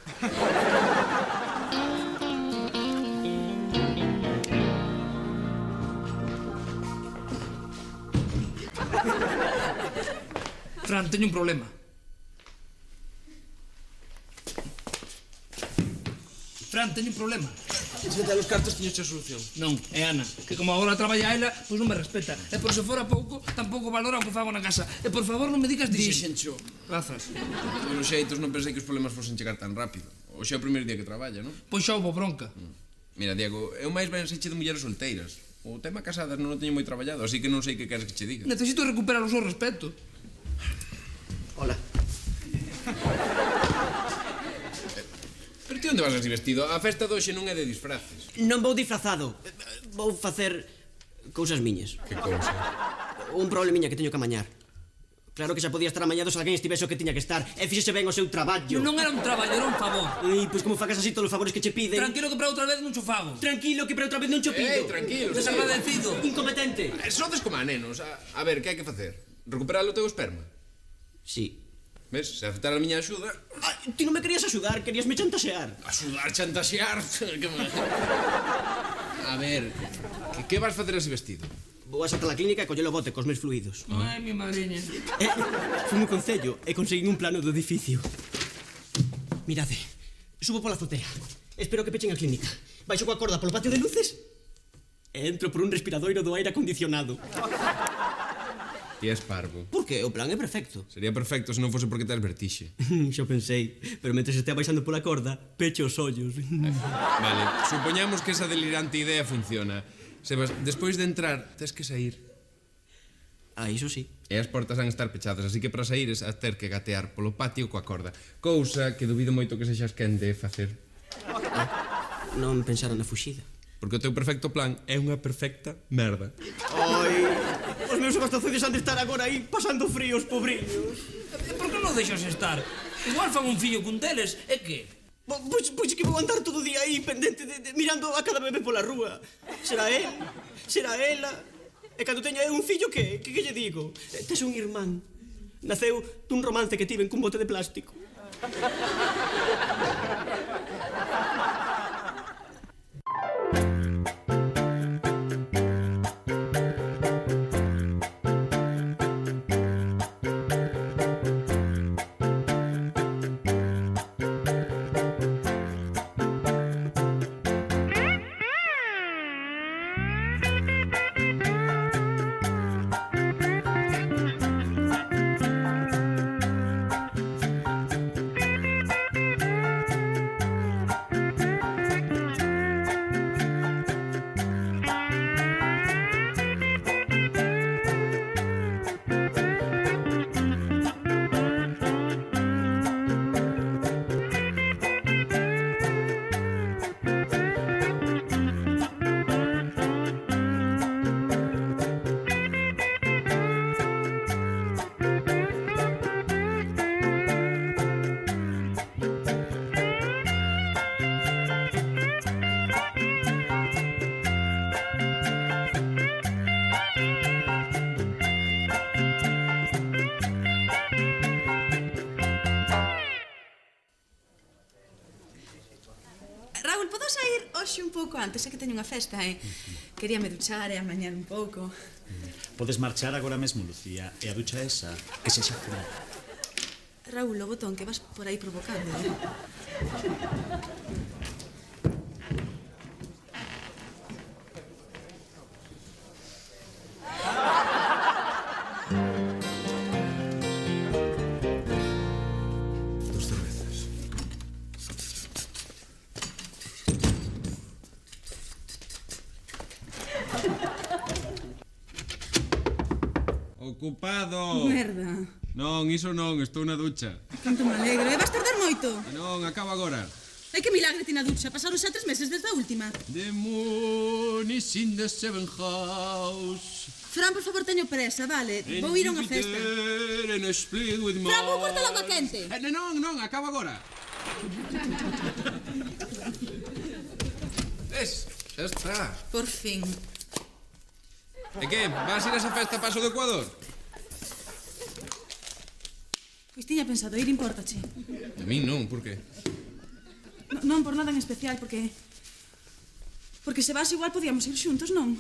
Fran, teño un problema. Fran, teño un problema. Se te los cartos tiño a solución. Non, é Ana, que como agora traballa ela, pois non me respeta. E por se fora pouco, tampouco valora o que fago na casa. E por favor non me digas Dixencho. Grazas. Polos xeitos non pensei que os problemas fosen chegar tan rápido. Hoxe é o primeiro día que traballa, non? Pois xa houve bronca. Mira, Diego, eu máis ben seiche de mulleres solteiras. O tema casadas non o teño moi traballado, así que non sei que queres que che diga. Necesito recuperar o seu respeto. Hola. Pero ti onde vas así vestido? A festa de hoxe non é de disfraces. Non vou disfrazado. Vou facer cousas miñas. Que cousa? Un problemiña que teño que amañar. Claro que xa podía estar amañado se alguén estivese o que tiña que estar. E fixese ben o seu traballo. Non era un traballo, era un favor. Ai, pois como facas así todos os favores que che piden. Tranquilo que para outra vez non cho fago. Tranquilo que para outra vez non cho pido. Tranquilo. Desagradecido. Incompetente. Sodes como a nenos. A ver, que hai que facer? Recuperar o teu esperma? Sí. Ves? Se aceptar a miña axuda... Ai, ti non me querías axudar, queríasme chantaxear. Axudar, chantaxear... A ver, que vas facer así vestido? Vou a Santa la clínica e coller o bote cos meus fluidos. Ai, mi madriña. Fui no concello e conseguín un plano do edificio. Mirade, subo pola azotea. Espero que pechen a clínica. Baixo coa corda polo patio de luces e entro por un respiradoiro do aire acondicionado. Ti és parvo. Por que? O plan é perfecto. Sería perfecto se non fose porque tes vertixe. Xa pensei, pero mentre estea baixando pola corda, pecho os ollos. Vale, supoñamos que esa delirante idea funciona. Sebas, despois de entrar, tes que sair. Ah, iso sí. E as portas han estar pechadas, así que para saíres has ter que gatear polo patio coa corda. Cousa que dubido moito que sexas quen de facer. Non pensara na fuxida. Porque o teu perfecto plan é unha perfecta merda. Ai, os meus abastazoides han de estar agora aí pasando fríos, pobriños. Por que non deixas estar? Igual fan un fillo cun deles, e que? Pois que vou andar todo o día aí pendente mirando a cada bebé pola rúa. Será él, será ela. E cando teña un fillo, que lle digo? Tes un irmán. Naceu dun romance que tiven cun bote de plástico. Raúl, podo sair hoxe un pouco antes? É que teño unha festa e queríame duchar e amañar un pouco. Podes marchar agora mesmo, Lucía, e a ducha esa, que sexa fría. Raúl, o botón que vas por aí provocando, Dos cervezas. Ocupado! Merda. Non, iso non, estou na ducha. Canto me alegro. E vas tardar moito? Non, acaba agora. Ai, que milagre ti na ducha. Pasaron xa 3 meses desde a última. The moon is in the seventh house. Fran, por favor, teño presa, vale? Vou ir a unha festa. And I split with my... Fran, vou cortar a auga quente. Non, acaba agora. Ves, xa está. Por fin. E que, vas ir a esa festa Paso do Ecuador? Pois tiña pensado ir, importache. A mí non, por que? Non por nada en especial, porque... Porque se vas igual podíamos ir xuntos, non?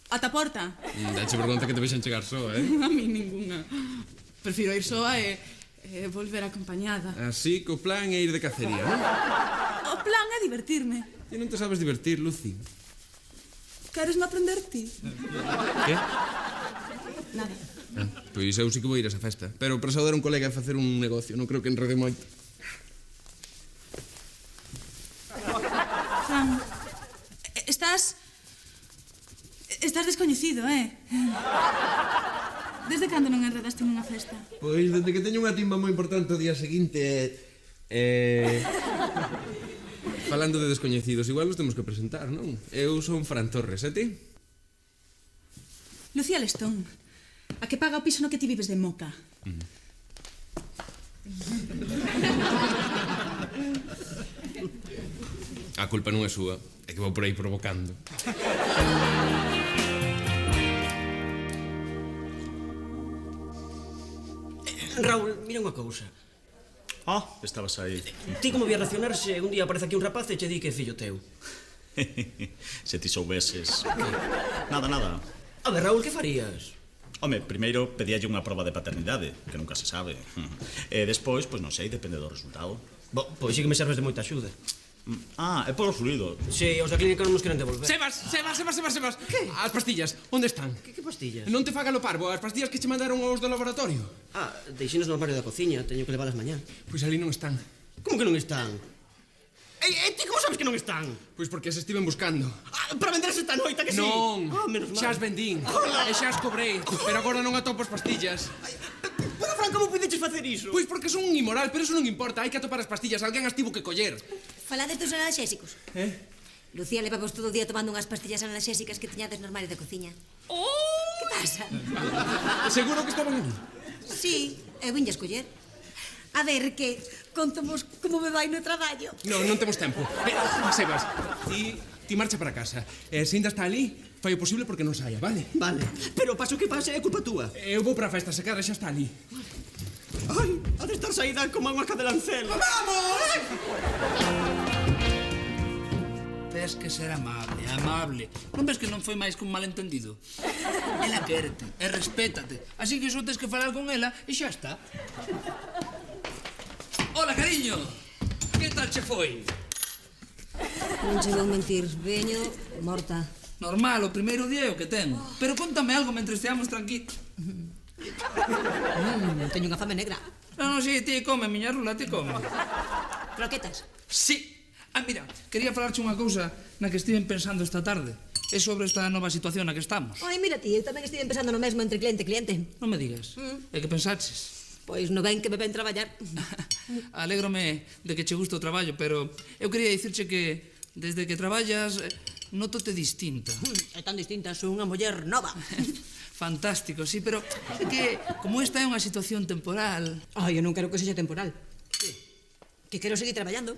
Ata a porta. Dache vergonza que te vexan chegar só, eh? A mí ninguna. Prefiro ir soa e volver acompañada. Así que o plan é ir de cacería, non? O plan é divertirme. E non te sabes divertir, Lucy. Queres me aprender ti? Que? Nada. Pois eu sí que vou ir a esa festa. Pero para saudar un colega e facer un negocio. Non creo que enrede moito. Fran, estás descoñecido, Desde cando non enredaste nunha festa? Pois desde que teño unha timba moi importante o día seguinte falando de descoñecidos, igual os temos que presentar, non? Eu son Fran Torres, e ti? Lucía Lestón, a que paga o piso no que ti vives de Moca. A culpa non é súa, é que vou por aí provocando. Raúl, mira unha cousa. Ah, estabas aí. Ti como vías reaccionar se un día aparece aquí un rapaz e che di que é fillo teu? Se ti soubeses. Nada, nada. A ver, Raúl, que farías? Home, primeiro pedíalle unha proba de paternidade, que nunca se sabe. E despois, pois non sei, depende do resultado. Pois sí que me serves de moita axuda. É polo fluido. Sí, os da clínica non nos queren devolver. Sebas! Que? As pastillas, onde están? Que pastillas? Non te faga lo parvo, as pastillas que che mandaron os do laboratorio. Deixinos no armario da cociña, teño que leválas mañá. Pois ali non están. Como que non están? Ti como sabes que non están? Pois porque as estiven buscando. Para venderse esta noite, que sí? Non, menos mal. xa as vendín. E xa as cobrei, pero agora non atopo as pastillas. Pero, Fran, como pudeches facer iso? Pois porque son un inmoral, pero eso non importa, hai que atopar as pastillas, alguén as tivo que coller. Falades dos analxésicos. Lucía levamos todo o día tomando unhas pastillas analxésicas que tiñades no armario da cociña. Que pasa? Seguro que estaban ali? Sí, eu vinha a escoller. A ver, que contamos como me vai no traballo. Non temos tempo. Sebas, ti marcha para casa. Se ainda está ali, fai o posible porque non saia, vale? Vale, pero paso que pase é culpa túa. Eu vou para a festa, se cara xa está ali. Ai, ha de estar saída como unha de lancelo. Vamos! Tes que ser amable. Non ves que non foi máis que un malentendido? Ela quérete e respétate. Así que só tes que falar con ela e xa está. Hola, cariño. Que tal che foi? Non che vou mentir, veño morta. Normal, o primeiro día é o que ten. Pero contame algo mentre esteamos tranquilos. Teño unha fame negra. Non, si, ti come, miña rula, ti come. Croquetas. Sí. Mira, quería falarche unha cousa na que estive pensando esta tarde. É sobre esta nova situación na que estamos. Ai, mira ti, eu tamén estive pensando no mesmo entre cliente e cliente. Non me digas. E que pensaches? Pois no ben que me ven traballar. Alégrome de que che guste o traballo, pero eu quería dicirche que desde que traballas nótote distinta. É tan distinta, son unha muller nova. Fantástico, sí, pero é que como esta é unha situación temporal... Ai, eu non quero que sexa temporal. Que quero seguir traballando.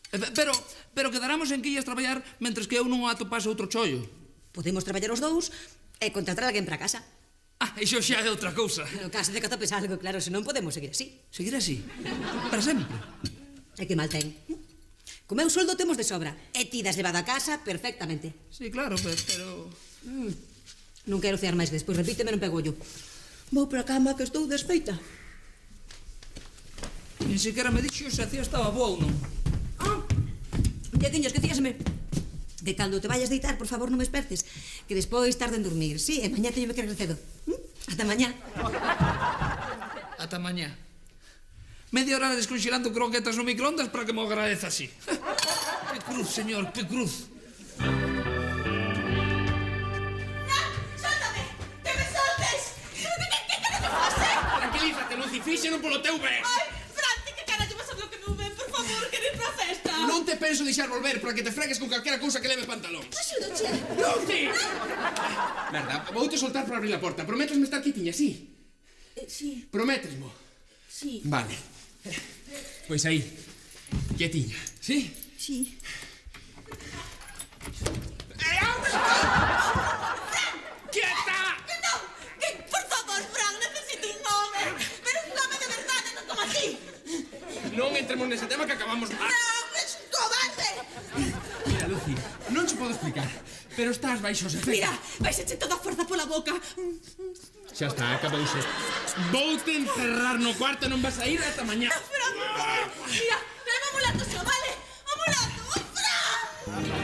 Pero quedaramos en que ias traballar mentres que eu non atopase outro chollo. Podemos traballar os dous e contratar alguén para casa. Iso xa é outra cousa. No caso de que atopes algo, claro, se non podemos seguir así. Seguir así? Para sempre? É que mal ten. Co meu soldo temos de sobra. E ti das levado a casa perfectamente. Sí, claro, pero... Non quero cear máis despois, repíteme, non pego ollo. Vou para a cama que estou desfeita. Nin sequera me dixo se a cía estaba boa ou non. Diaquiño, esquecíaseme. De cando te vayas deitar, por favor, non me espertes. Que despois tarde en dormir. Sí, e mañá teño que querer cedo. Ata mañá. Ata mañá. Media hora desconxelando croquetas no microondas para que me agradeza así. Que cruz, señor, que cruz. Sóltame! Que me soltes! Que carallo fase? Tranquilízate, Lucy, fíxeno polo teu ben. Ai, Franti, que carallo vas a ver o que non ven? Por favor, quero ir para a festa. Non te penso deixar volver para que te fregues con calquera cousa que leve pantalóns. Axúdoche. Lucy! Merda, vou te soltar para abrir a porta. Prométesme estar quitiña, sí? Sí, Prométesmo. sí. Vale. Pois aí, quietiña, sí? Sí. ¡Quieta! Non, que, por favor, Fran, necesito un home. Pero un home de verdade, non como así. Non entremos nese tema que acabamos... Non, es un cobarde. Mira, Lucy, non se podo explicar, pero estás baixo os efectos. Mira, vais eche toda a forza pola boca. Xa está, acabouse. Voute encerrar no cuarto e non vas a ir ata mañá. Fran, mira, trae un amulato xo, vale? Amulato, Fran!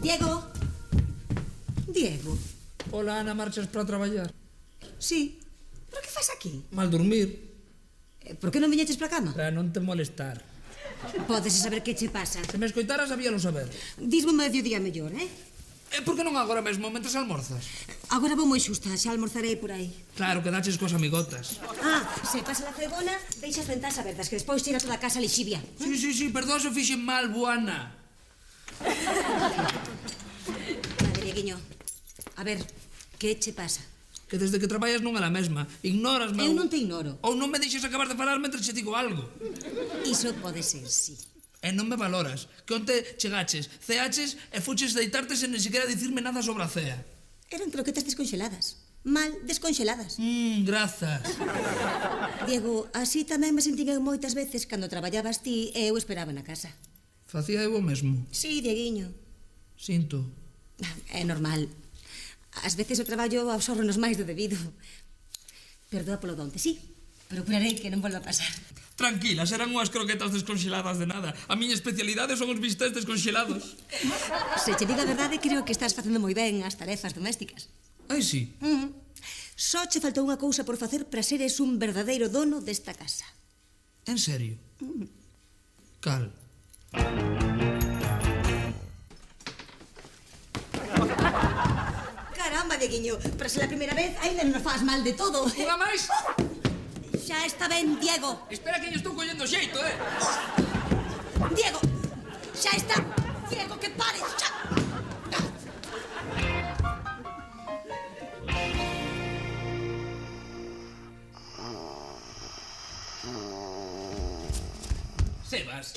Diego. Diego. Hola, Ana, marchas para traballar? Sí. Pero que faz aquí? Mal dormir. Por que non viñeches para a cama? Para non te molestar. Podes saber que che pasa. Se me escoitaras, sabíalo saber. Dismo mediodía mellor, Por que non agora mesmo, mentres almorzas? Agora vou moi xusta, xa almorzarei por aí. Claro, que daches coas amigotas. Se pasa a fregona, deixas ventas abertas, que despois chega toda a casa lixivia. Sí, perdón se fixen mal, buana. Vale, Dieguiño. A ver, que che pasa? Que desde que traballas non é a mesma. Ignoras, meu... Eu non te ignoro. Ou non me deixes acabar de falar mentre che digo algo. Iso pode ser, sí. E non me valoras. Que onte chegaches, ceaches e fuches deitarte sen nin siquiera dicirme nada sobre a cea. Eran croquetas desconxeladas. mal desconxeladas. Grazas. Diego, así tamén me sentín eu moitas veces cando traballabas ti e eu esperaba na casa. Facía eu o mesmo. Sí, Dieguiño. Sinto. É normal. Ás veces o traballo absorrenos máis do debido. Perdoa polo donte, sí. Procurarei que non volva a pasar. Tranquila, serán unhas croquetas desconxeladas de nada. A miña especialidade son os bistés desconxelados. Se che digo a verdade, creo que estás facendo moi ben as tarefas domésticas. Ai, sí. Só che faltou unha cousa por facer para seres un verdadeiro dono desta casa. En serio? Cal? Caramba, Dieguiño, para ser a primeira vez ainda non faz mal de todo. Unha máis? Xa está ben, Diego. Espera que lle estou collendo xeito, Diego, xa está. Diego, que pares, xa. Sebas,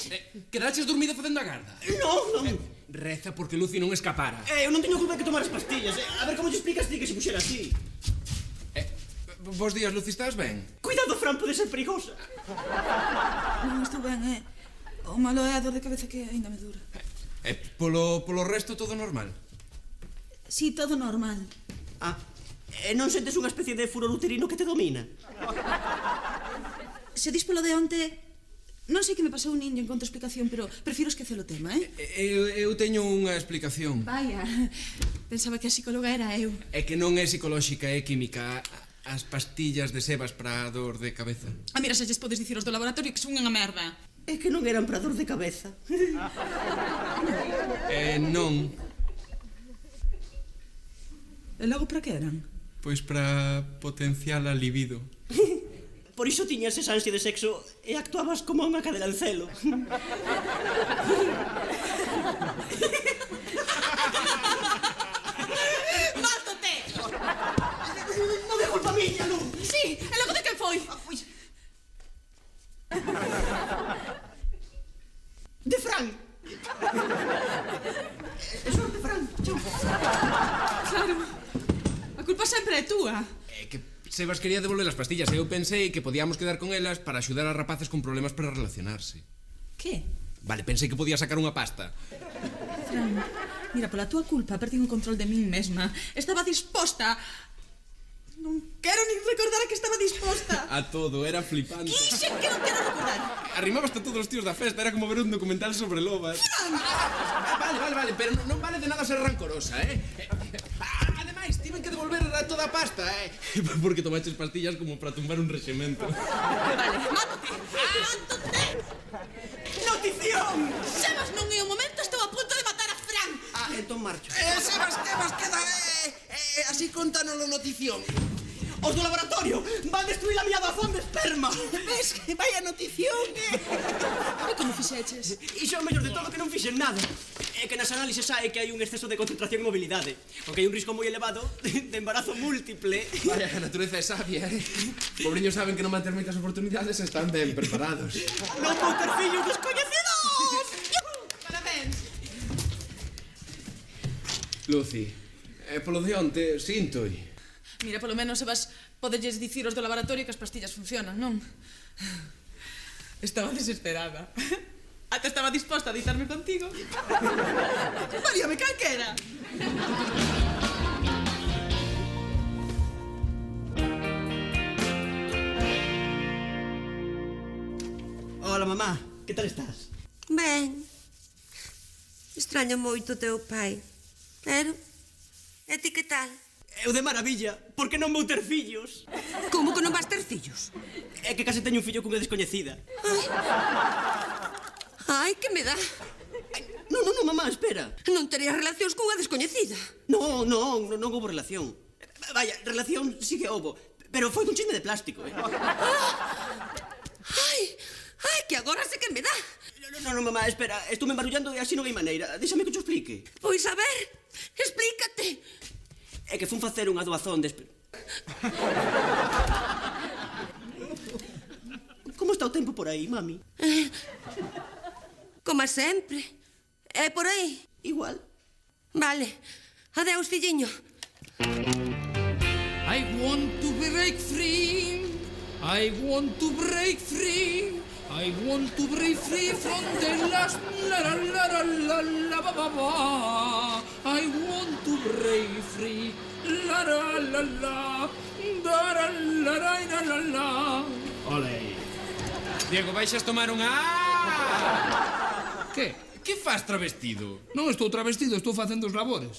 quedaches dormido facendo a garda? Non. Reza porque Lucy non escapara. Eu non teño culpa de que tomar as pastillas. A ver como te explicas ti que se puxera así. Bos días, Lucy, estás ben? Cuidado, Fran, pode ser perigosa. Non estou ben, O malo é a dor de cabeza que ainda me dura. Polo resto todo normal? Si, todo normal. E non sentes unha especie de furor uterino que te domina? Se dis polo de onte, non sei que me pasou nin encontro explicación, pero prefiro esquecer o tema, Eu teño unha explicación. Vaya, pensaba que a psicóloga era eu. É que non é psicolóxica, é química. As pastillas de Sebas para a dor de cabeza. Mira, se lles podes dicir os do laboratorio que son unha merda. É que non eran para dor de cabeza. Non. E logo para que eran? Pois para potenciar a libido. Por iso tiñas esa ansia de sexo e actuabas como unha cadela en celo. Mátate! Non é culpa miña, non. Sí, e logo de quen foi? De Fran. É sorte, Fran. Claro. A culpa sempre é túa. É que Sebas quería devolver as pastillas e eu pensei que podíamos quedar con elas para axudar a rapaces con problemas para relacionarse. Que? Vale, pensei que podía sacar unha pasta. Fran, mira, pola túa culpa perdí un control de min mesma. Estaba disposta. Non quero nin recordar a que estaba disposta. A todo, era flipante. Quixen que non quero recordar. Arrimabas a todos os tíos da festa, era como ver un documental sobre lobas. Vale, pero non vale de nada ser rancorosa, Ademais, tiven que devolver toda a pasta, Porque tomaches pastillas como para tumbar un rexemento. Vale, mátate. Notición! Sebas, non é o momento, estou a punto de matar a Fran. Entón marcho. Sebas, queda, así contanos notición. Os do laboratorio van destruir a miña doazón de esperma. Ves que vaya notición, E como fixeches? Iso é o mellor de todo que non fixen nada. É que nas análises hai que hai un exceso de concentración e mobilidade, porque hai un risco moi elevado de embarazo múltiple. Vaya, a natureza é sabia, Pobriños saben que non van ter moitas oportunidades e están ben preparados. Non vou ter fillos descoñecidos! Parabéns. Lucy, polo de onte, síntoi. Mira, polo menos Sebas podelles dicir os do laboratorio que as pastillas funcionan, non? Estaba desesperada. Ata estaba disposta a deitarme contigo. Válíame calquera. Hola, mamá. Que tal estás? Ben, extraño moito o teu pai. Pero, e ti que tal? Eu de maravilla, porque non vou ter fillos. Como que non vas ter fillos? É que case teño un fillo cunha descoñecida. Ai, que me dá. Non, mamá, espera. Non terías relacións cunha descoñecida. Non houbo relación. Vaya, relación sí que houbo, pero foi dun chisme de plástico, Ai, que agora sé que me dá. Non, mamá, espera, estou me embarullando e así non hai maneira. Déxame que te explique. Pois a ver, explícate. É que fun facer unha doazón de Como está o tempo por aí, mami? Como sempre. É por aí. Igual. Vale. Adeus, filliño. Ai, I want to break free. I want to break free. I want to break free from the last la la la la la ba ba ba. I want to break free. La la la la. Da la la la la la. Ole. Diego, baixas tomar unha... Que? Que faz travestido? Non estou travestido, estou facendo os labores.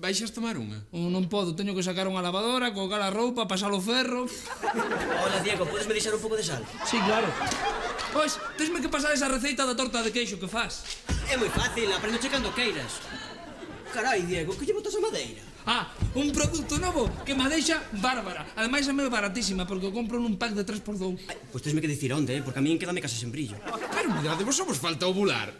Baixas tomar unha? Non podo, teño que sacar unha lavadora, colgar a roupa, pasar o ferro... Hola, Diego, podesme deixar un pouco de sal? Sí, claro. Pois, tesme que pasar esa receita da torta de queixo que faz. É moi fácil, aprendo cando queiras. Carai, Diego, que lle botas a madeira? Un produto novo que me deixa bárbara. Ademais, é moi baratísima, porque o compro nun pack de 3x2. Pois tesme que dicir onde, porque a min quédame case sen brillo. Pero mirade, vos somos falta ovular.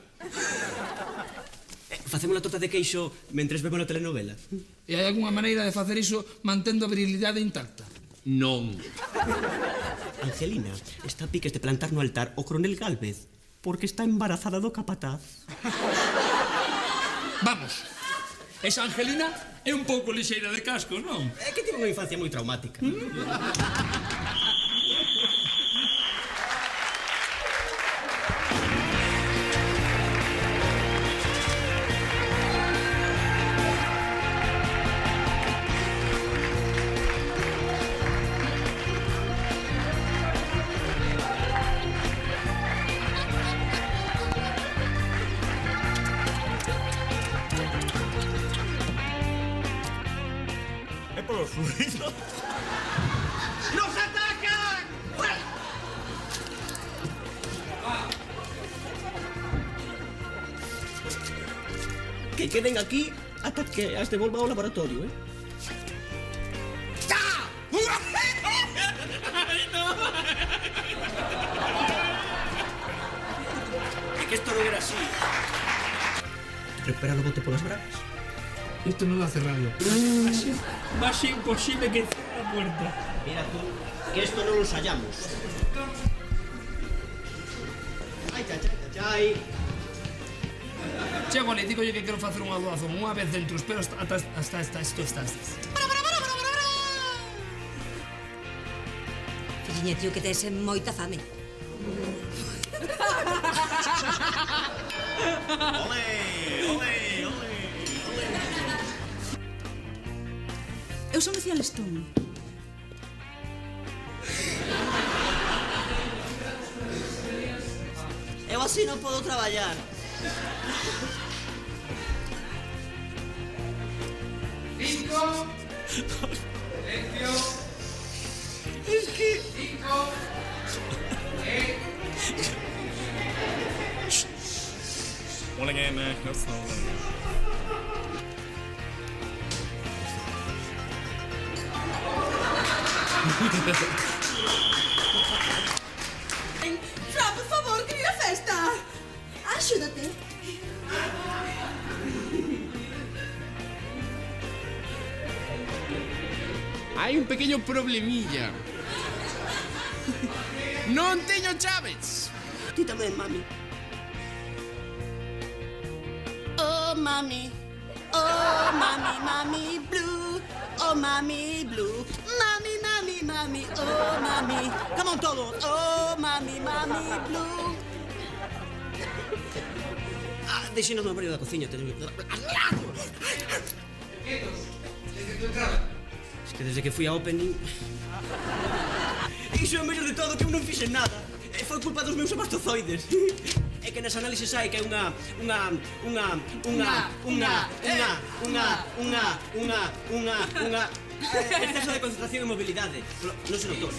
Facemos a torta de queixo mentres vemos a telenovela. E hai algunha maneira de facer iso mantendo a virilidade intacta? Non. Angelina está a piques de plantar no altar o coronel Gálvez porque está embarazada do capataz. Vamos. Esa Angelina é un pouco lixeira de cascos, non? É que tivo unha infancia moi traumática. É polo fluido. ¡Nos atacan! Que queden aquí ata que as devolva ao laboratorio, eh? É que isto non era así. Recuperar o bote polas bragas. Isto non dá cerrado. Más imposible que cierre a puerta. Mira tú, que esto non lo hallamos. Ai, chai, chai, chai. Chego ali, digo yo que quero facer unha doazón unha vez dentro, espero hasta isto estás. Filliña, tío, que tes moita fame. Ole, ole, ole. Eu son Lucía Lestón. Eu así non podo traballar. Cinco. Silencio. Es que... お願いね。Fra, por favor, que ir a festa. Axúdate. Hai un pequeño problemilla. Non teño chaves. Ti tamén, mami. Oh, mami. Oh, mami, mami blue. Oh, mami blue. Mami, mami, mami. Oh, mami. Come on, todos. Oh, mami, mami blue. Deixenos no barrio da cociña. Quietos. Desde tu entrada. Es que desde que fui a opening... Iso é o mellor de todo, que eu non fixen nada. Foi culpa dos meus amastozoides. É que nas análises hai que é unha exceso de concentración e mobilidade. Non se notou.